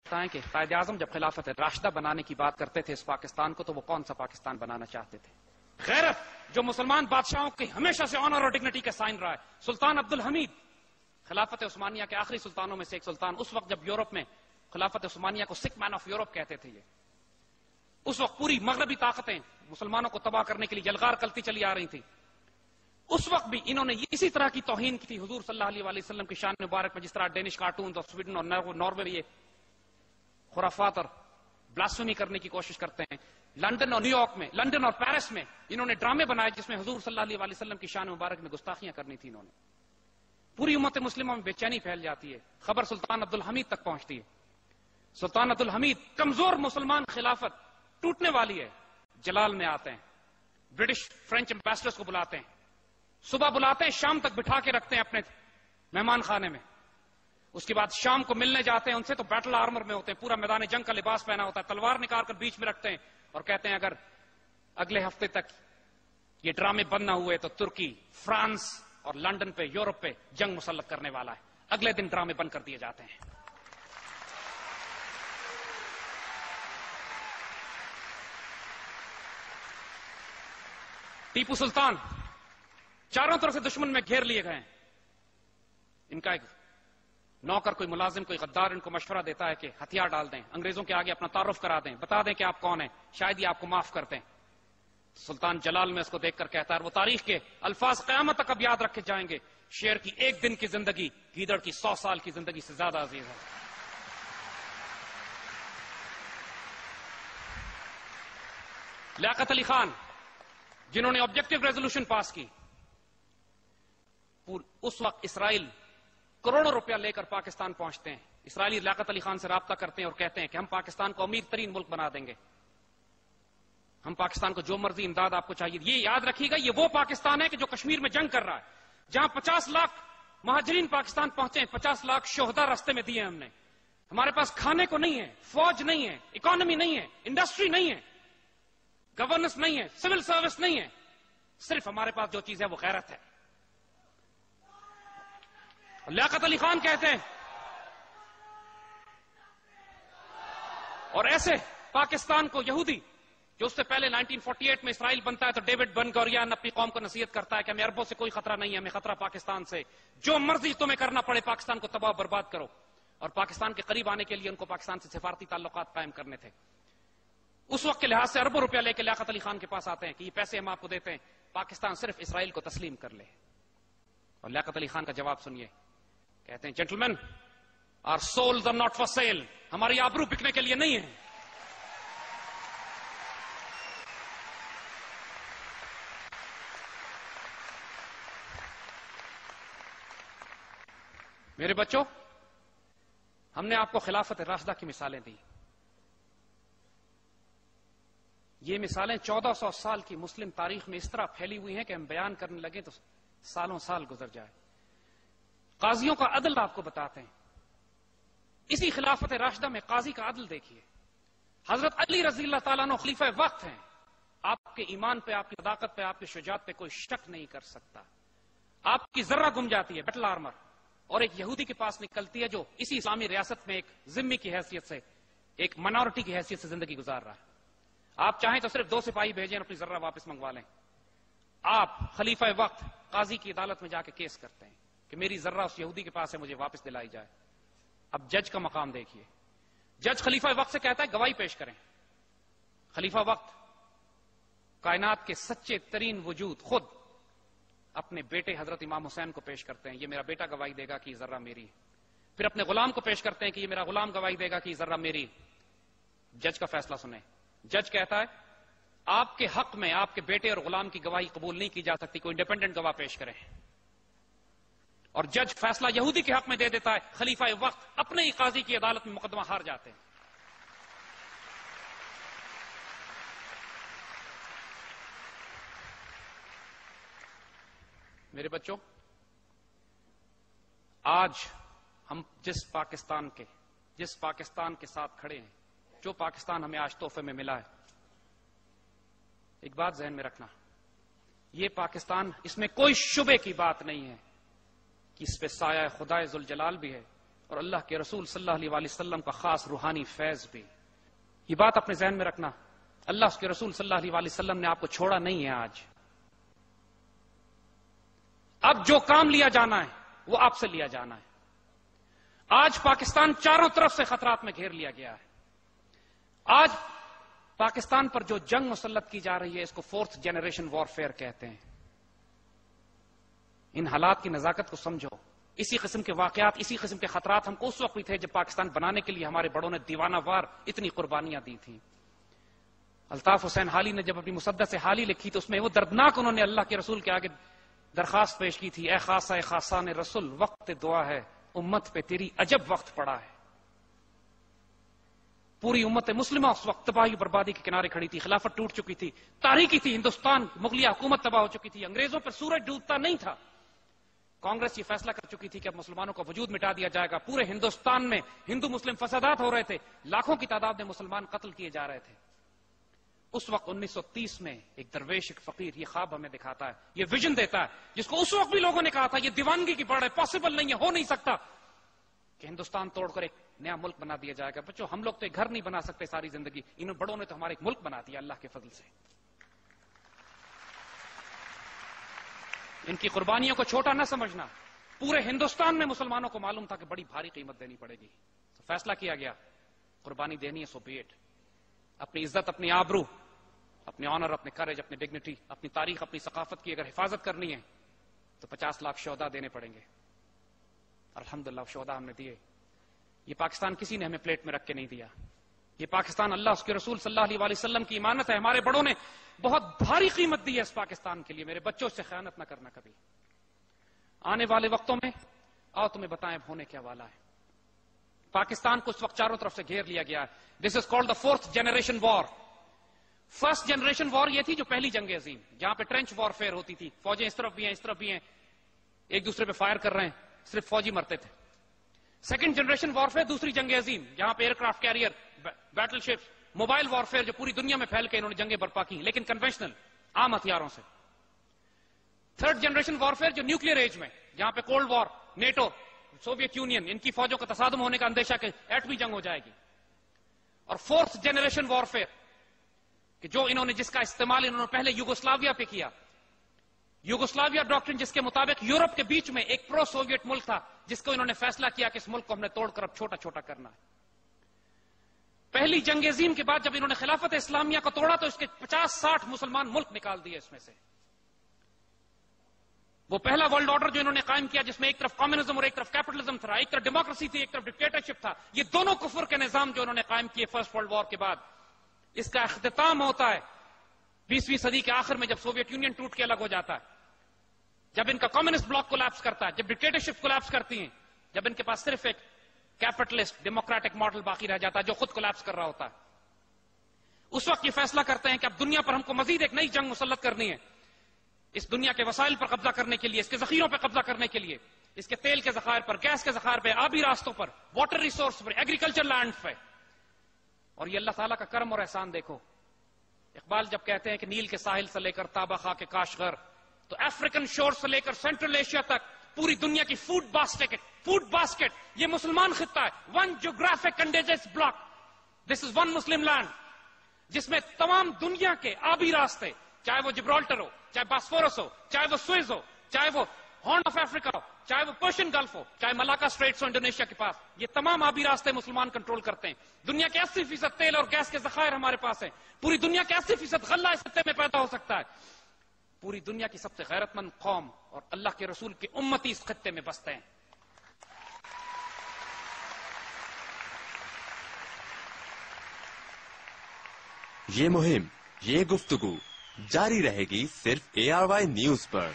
بتائیں کہ قائد اعظم جب خلافت راشدہ بنانے کی بات کرتے تھے اس پاکستان کو، تو وہ کون سا پاکستان بنانا چاہتے تھے؟ غیرت جو مسلمان بادشاہوں کی ہمیشہ سے آنر اور ڈگنیٹی کا سائن رہا ہے. سلطان عبد الحمید خلافت عثمانیہ کے آخری سلطانوں میں سے ایک سلطان، اس وقت جب یورپ میں خلافت عثمانیہ کو سک مین آف یورپ کہتے تھے. اس وقت پوری مغربی طاقتیں مسلمانوں کو تباہ کرنے کے لیے یلغار کرتی چلی آ رہی تھی. اس وقت بھی انہوں نے اسی طرح کی توہین کی تھی حضور صلی اللہ علیہ وسلم کی شان مبارک میں، جس طرح ڈینش کارٹونز اور سویڈن اور ناروے میں یہ خرافات اور بلاسفیمی کرنے کی کوشش کرتے ہیں. لندن اور نیو یارک میں، لندن اور پیرس میں انہوں نے ڈرامے بنائے جس میں حضور صلی اللہ علیہ وسلم کی شان مبارک میں گستاخیاں کرنی تھی. انہوں نے پوری امت مسلمہ میں بے چینی پھیل جاتی ہے. خبر سلطان عبد الحمید تک پہنچتی ہے. سلطان عبد الحمید کمزور مسلمان خلافت ٹوٹنے والی ہے. جلال میں آتے ہیں، برٹش فرینچ امبیسڈرز کو بلاتے ہیں، صبح بلاتے ہیں، شام تک بٹھا کے رکھتے ہیں اپنے مہمان خانے میں. اس کے بعد شام کو ملنے جاتے ہیں ان سے تو بیٹل آرمر میں ہوتے ہیں، پورا میدان جنگ کا لباس پہنا ہوتا ہے، تلوار نکال کر بیچ میں رکھتے ہیں اور کہتے ہیں اگر اگلے ہفتے تک یہ ڈرامے بند نہ ہوئے تو ترکی، فرانس اور لندن پہ، یورپ پہ جنگ مسلط کرنے والا ہے. اگلے دن ڈرامے بند کر دیے جاتے ہیں. ٹیپو سلطان چاروں طرف سے دشمن میں گھیر لیے گئے ہیں. ان کا ایک نوکر، کوئی ملازم، کوئی غدار ان کو مشورہ دیتا ہے کہ ہتھیار ڈال دیں، انگریزوں کے آگے اپنا تعارف کرا دیں، بتا دیں کہ آپ کون ہیں، شاید یہ آپ کو معاف کرتے ہیں. سلطان جلال میں اس کو دیکھ کر کہتا ہے، وہ تاریخ کے الفاظ قیامت تک اب یاد رکھے جائیں گے، شیر کی ایک دن کی زندگی گیدڑ کی 100 سال کی زندگی سے زیادہ عزیز ہے. لیاقت علی خان جنہوں نے آبجیکٹو ریزولوشن پاس کی، اس وقت اسرائیل کروڑوں روپیہ لے کر پاکستان پہنچتے ہیں. اسرائیلی لیاقت علی خان سے رابطہ کرتے ہیں اور کہتے ہیں کہ ہم پاکستان کو امیر ترین ملک بنا دیں گے، ہم پاکستان کو جو مرضی امداد آپ کو چاہیے. یہ یاد رکھیے گا، یہ وہ پاکستان ہے کہ جو کشمیر میں جنگ کر رہا ہے، جہاں 50 لاکھ مہاجرین پاکستان پہنچے ہیں، 50 لاکھ شہداء راستے میں دیے ہم نے. ہمارے پاس کھانے کو نہیں ہے، فوج نہیں ہے، اکانومی نہیں ہے، انڈسٹری نہیں ہے، گورننس نہیں ہے، سول سروس نہیں ہے، صرف ہمارے پاس جو چیز ہے وہ غیرت ہے. لیاقت علی خان کہتے ہیں، اور ایسے پاکستان کو یہودی جو اس سے پہلے 1948 میں اسرائیل بنتا ہے تو ڈیوڈ بن گوریان اپنی قوم کو نصیحت کرتا ہے کہ ہمیں عربوں سے کوئی خطرہ نہیں ہے، ہمیں خطرہ پاکستان سے، جو مرضی تمہیں کرنا پڑے پاکستان کو تباہ برباد کرو. اور پاکستان کے قریب آنے کے لیے ان کو پاکستان سے سفارتی تعلقات قائم کرنے تھے. اس وقت کے لحاظ سے اربوں روپیہ لے کے لیاقت علی خان کے پاس آتے ہیں کہ یہ پیسے ہم آپ کو دیتے ہیں، پاکستان صرف اسرائیل کو تسلیم کر لے. اور لیاقت علی خان کا جواب سنیے، کہتے ہیں gentleman, our souls are not for sale, ہماری آبرو بکنے کے لیے نہیں ہے. میرے بچوں، ہم نے آپ کو خلافت راشدہ کی مثالیں دی. یہ مثالیں 1400 سال کی مسلم تاریخ میں اس طرح پھیلی ہوئی ہیں کہ ہم بیان کرنے لگیں تو سالوں سال گزر جائے. قاضیوں کا عدل آپ کو بتاتے ہیں. اسی خلافت راشدہ میں قاضی کا عدل دیکھیے. حضرت علی رضی اللہ تعالیٰ عنہ خلیفہ وقت ہیں. آپ کے ایمان پہ، آپ کی صداقت پہ، آپ کی شجاعت پہ کوئی شک نہیں کر سکتا. آپ کی ذرہ گم جاتی ہے بیٹل آرمر، اور ایک یہودی کے پاس نکلتی ہے جو اسی اسلامی ریاست میں ایک ذمہ کی حیثیت سے، ایک منارٹی کی حیثیت سے زندگی گزار رہا ہے. آپ چاہیں تو صرف 2 سپاہی بھیجیں اور اپنی ذرہ واپس منگوا لیں. آپ خلیفہ وقت قاضی کی عدالت میں جا کے کیس کرتے ہیں کہ میری ذرہ اس یہودی کے پاس ہے، مجھے واپس دلائی جائے. اب جج کا مقام دیکھیے. جج خلیفہ وقت سے کہتا ہے گواہی پیش کریں. خلیفہ وقت کائنات کے سچے ترین وجود خود اپنے بیٹے حضرت امام حسین کو پیش کرتے ہیں، یہ میرا بیٹا گواہی دے گا کہ یہ ذرہ میری. پھر اپنے غلام کو پیش کرتے ہیں کہ یہ میرا غلام گواہی دے گا کہ یہ ذرہ میری. جج کا فیصلہ سنیں. جج کہتا ہے آپ کے حق میں آپ کے بیٹے اور غلام کی گواہی قبول نہیں کی جا سکتی، کوئی انڈیپینڈنٹ گواہ پیش کریں. اور جج فیصلہ یہودی کے حق میں دے دیتا ہے. خلیفہ وقت اپنے ہی قاضی کی عدالت میں مقدمہ ہار جاتے ہیں. میرے بچوں، آج ہم جس پاکستان کے ساتھ کھڑے ہیں، جو پاکستان ہمیں آج تحفے میں ملا ہے، ایک بات ذہن میں رکھنا، یہ پاکستان، اس میں کوئی شبے کی بات نہیں ہے کہ اس پہ سایہ خدائے ذوالجلال بھی ہے، اور اللہ کے رسول صلی اللہ علیہ وآلہ وسلم کا خاص روحانی فیض بھی. یہ بات اپنے ذہن میں رکھنا، اللہ اس کے رسول صلی اللہ علیہ وآلہ وسلم نے آپ کو چھوڑا نہیں ہے. اب جو کام لیا جانا ہے وہ آپ سے لیا جانا ہے. آج پاکستان چاروں طرف سے خطرات میں گھیر لیا گیا ہے. آج پاکستان پر جو جنگ مسلط کی جا رہی ہے اس کو 4th جنریشن وارفیئر کہتے ہیں. ان حالات کی نزاکت کو سمجھو. اسی قسم کے واقعات، اسی قسم کے خطرات ہم کو اس وقت بھی تھے جب پاکستان بنانے کے لیے ہمارے بڑوں نے دیوانہ وار اتنی قربانیاں دی تھیں. الطاف حسین حالی نے جب اپنی مسدس حالی لکھی تو اس میں وہ دردناک انہوں نے اللہ کے رسول کے آگے درخواست پیش کی تھی، اے خاصہ خاصان رسول، وقت دعا ہے، امت پہ تیری عجب وقت پڑا ہے. پوری امت مسلمہ اس وقت تباہی بربادی کے کنارے کھڑی تھی. خلافت ٹوٹ چکی تھی، تاریخی تھی، ہندوستان مغلیہ حکومت تباہ ہو چکی تھی، انگریزوں پر سورج ڈوبتا نہیں تھا. کانگریس یہ فیصلہ کر چکی تھی کہ اب مسلمانوں کا وجود مٹا دیا جائے گا. پورے ہندوستان میں ہندو مسلم فسادات ہو رہے تھے، لاکھوں کی تعداد میں مسلمان قتل کیے جا رہے تھے. اس وقت 1930 میں ایک درویش، ایک فقیر یہ خواب ہمیں دکھاتا ہے، یہ ویژن دیتا ہے جس کو اس وقت بھی لوگوں نے کہا تھا یہ دیوانگی کی بڑھ ہے، پاسبل نہیں ہے، ہو نہیں سکتا کہ ہندوستان توڑ کر ایک نیا ملک بنا دیا جائے گا. بچوں، ہم لوگ تو ایک گھر نہیں بنا سکتے ساری زندگی، ان بڑوں نے تو ہمارا ایک ملک بنا دیا اللہ کے فضل سے. ان کی قربانیوں کو چھوٹا نہ سمجھنا. پورے ہندوستان میں مسلمانوں کو معلوم تھا کہ بڑی بھاری قیمت دینی پڑے گی. فیصلہ کیا گیا قربانی دینی ہے، سو بی اٹ. اپنی عزت، اپنی آبرو، اپنے آنر، اپنے کریج، اپنی ڈگنیٹی، اپنی تاریخ، اپنی ثقافت کی اگر حفاظت کرنی ہے تو 50 لاکھ شہداء دینے پڑیں گے. الحمدللہ شہداء ہم نے دیے. یہ پاکستان کسی نے ہمیں پلیٹ میں رکھ کے نہیں دیا. یہ پاکستان اللہ اس کے رسول صلی اللہ علیہ وآلہ وسلم کی امانت ہے. ہمارے بڑوں نے بہت بھاری قیمت دی ہے اس پاکستان کے لیے. میرے بچوں سے خیانت نہ کرنا کبھی. آنے والے وقتوں میں آؤ تمہیں بتائیں ہونے کیا والا ہے. پاکستان کو اس وقت چاروں طرف سے گھیر لیا گیا ہے. This is called the 4th generation war. First generation war یہ تھی جو پہلی جنگ عظیم، جہاں پہ ٹرینچ وار فیئر ہوتی تھی، فوجیں اس طرف بھی ہیں اس طرف بھی ہیں، ایک دوسرے پہ فائر کر رہے ہیں، صرف فوجی مرتے تھے. سیکنڈ جنریشن وارفیئر دوسری جنگ عظیم، جہاں پہ aircraft carrier, battleships, mobile warfare جو پوری دنیا میں پھیل کے انہوں نے جنگیں برپا کی لیکن کنونشنل عام ہتھیاروں سے. تھرڈ جنریشن وارفیئر جو نیوکلیر ایج میں، جہاں پہ cold war, NATO, Soviet Union, ان کی فوجوں کا تصادم ہونے کا اندیشہ کہ ایٹمی جنگ ہو جائے گی. اور 4th جنریشن وارفیئر کہ جو انہوں نے جس کا استعمال انہوں نے پہلے یوگوسلاویا پہ کیا. یوگوسلاویا ڈاکٹرن جس کے مطابق یورپ کے بیچ میں ایک پرو سوویٹ ملک تھا جس کو انہوں نے فیصلہ کیا کہ اس ملک کو ہم نے توڑ کر اب چھوٹا چھوٹا کرنا ہے. پہلی جنگ عظیم کے بعد جب انہوں نے خلافت اسلامیہ کو توڑا تو اس کے 50-60 مسلمان ملک نکال دیے اس میں سے. وہ پہلا ورلڈ آرڈر جو انہوں نے قائم کیا جس میں ایک طرف کمیونزم اور ایک طرف کیپٹلزم تھا، ایک طرف ڈیموکریسی تھی ایک طرف ڈکٹیٹرشپ تھا، یہ دونوں کفر کے نظام جو انہوں نے قائم کیے فرسٹ ورلڈ وار کے بعد، اس کا اختتام ہوتا ہے 20ویں صدی کے آخر میں جب سوویت یونین ٹوٹ کے الگ ہو جاتا ہے، جب ان کا کمیونسٹ بلاک کولیپس کرتا ہے، جب ڈکٹیٹرشپ کولیپس کرتی ہیں، جب ان کے پاس صرف ایک کیپٹلسٹ ڈیموکریٹک ماڈل باقی رہ جاتا ہے جو خود کولیپس کر رہا ہوتا ہے. اس وقت یہ فیصلہ کرتے ہیں کہ اب دنیا پر ہم کو مزید ایک نئی جنگ مسلط کرنی ہے. اس دنیا کے وسائل پر قبضہ کرنے کے لیے، اس کے ذخیروں پر قبضہ کرنے کے لیے، اس کے تیل کے ذخائر پر، گیس کے ذخائر پہ، آبی راستوں پر، واٹر ریسورس پر، ایگریکلچر لینڈ پہ. اور یہ اللہ تعالیٰ کا کرم اور احسان دیکھو. اقبال جب کہتے ہیں کہ نیل کے ساحل سے لے کر تابہ خاک کے کاشغر، تو افریقن شور سے لے کر سینٹرل ایشیا تک پوری دنیا کی فوڈ باسکٹ یہ مسلمان خطہ ہے. One geographic contiguous block, this is one Muslim land, جس میں تمام دنیا کے آبی راستے، چاہے وہ جبرالٹر ہو، چاہے باسفورس ہو، چاہے وہ سوئز ہو، چاہے وہ ہارن آف افریقہ ہو، چاہے وہ پرشین گلف ہو، چاہے ملاکا اسٹریٹس ہو انڈونیشیا کے پاس، یہ تمام آبی راستے مسلمان کنٹرول کرتے ہیں. دنیا کے 80% تیل اور گیس کے ذخائر ہمارے پاس ہیں. پوری دنیا کے 80% غلہ اس خطے میں پیدا ہو سکتا ہے. پوری دنیا کی سب سے غیرت مند قوم اور اللہ کے رسول کے امتی اس خطے میں بستے ہیں. یہ مہم، یہ گفتگو جاری رہے گی صرف ARY نیوز پر.